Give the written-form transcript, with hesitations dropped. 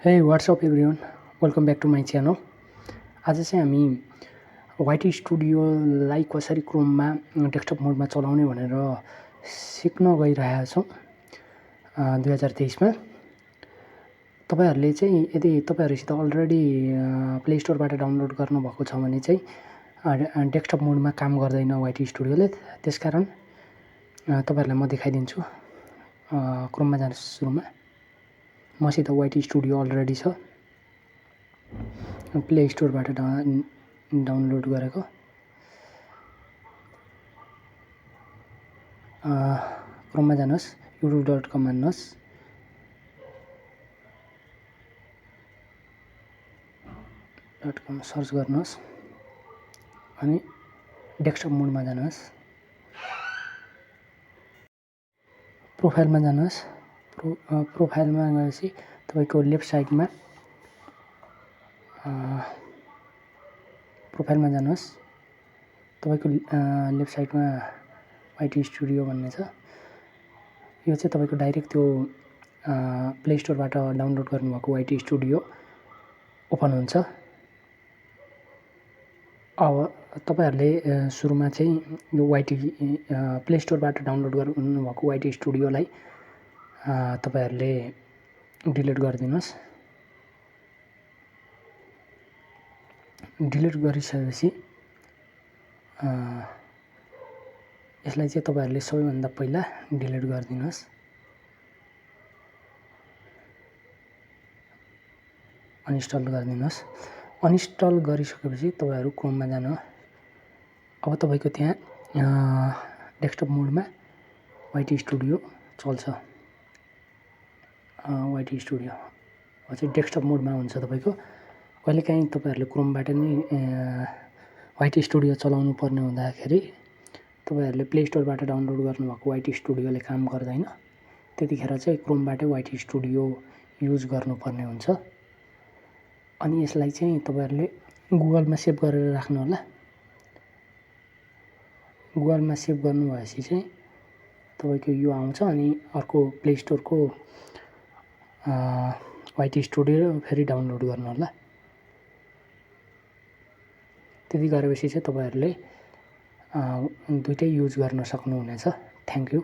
Hey, what's up everyone? Welcome back to my channel. आज चाहिँ हामी YT स्टुडियोलाई कसरी क्रोममा डेस्कटप मोडमा चलाउने भनेर सिक्न गइरहेका छौँ 2023 मा। तपाईहरुले चाहिँ यदि तपाईहरुसित अलरेडी प्ले स्टोरबाट डाउनलोड गर्नुभएको छ भने चाहिँ डेस्कटप मोडमा काम गर्दैन YT स्टुडियोले। त्यसकारण तपाईहरुलाई म देखाइदिन्छु। क्रोममा जानुहोस्। सुरुमा मसित YT स्टुडियो अलरेडी छ। प्ले स्टोरबाट डाउनलोड गरेको। क्रोममा जानुहोस्, youtube.com मा जानुहोस्। .com सर्च गर्नुहोस् अनि डेस्कटप मोडमा जानुहोस्। प्रोफाइलमा जानुहोस्। प्रोफाइलमा गएपछि तपाईको लेफ्ट साइडमा प्रोफाइलमा जानुहोस्। तपाईको लेफ्ट साइडमा YT स्टुडियो भन्ने छ। यो चाहिँ तपाईको डाइरेक्ट त्यो प्ले स्टोरबाट डाउनलोड गर्नुभएको YT स्टुडियो ओपन हुन्छ। अब तपाईहरुले सुरुमा चाहिँ यो YT प्ले स्टोरबाट डाउनलोड गर्नुभएको YT स्टुडियोलाई तपाईहरुले डिलिट गरिदिनुस्। डिलिट गरिसकेपछि यसलाई चाहिँ तपाईहरुले सबैभन्दा पहिला डिलिट गरिदिनुस्। अनइन्स्टल गरिदिनुस्। अनइन्स्टल गरिसकेपछि तपाईहरु क्रोममा जानु। अब तपाईको त्यहाँ डेस्कटप मोडमा YT स्टुडियो चल्छ। YT स्टुडियो चाहिँ डेस्कटप मोडमा हुन्छ तपाईको। कहिलेकाहीँ तपाईहरुले क्रोमबाट नै YT स्टुडियो चलाउनु पर्ने हुँदाखेरि तपाईहरुले प्ले स्टोरबाट डाउनलोड गर्नुभएको YT स्टुडियोले काम गर्दैन। त्यतिखेर चाहिँ क्रोमबाटै YT स्टुडियो युज गर्नुपर्ने हुन्छ। अनि यसलाई चाहिँ तपाईहरुले गुगलमा सेभ गरेर राख्नु होला। गुगलमा सेभ गर्नु भएपछि चाहिँ तपाईको यो आउँछ अनि अर्को प्ले स्टोरको YT स्टुडियो फेरि डाउनलोड गर्नु होला। त्यति गरेपछि चाहिँ तपाईहरुले दुईटै युज गर्न सक्नुहुनेछ। Thank you.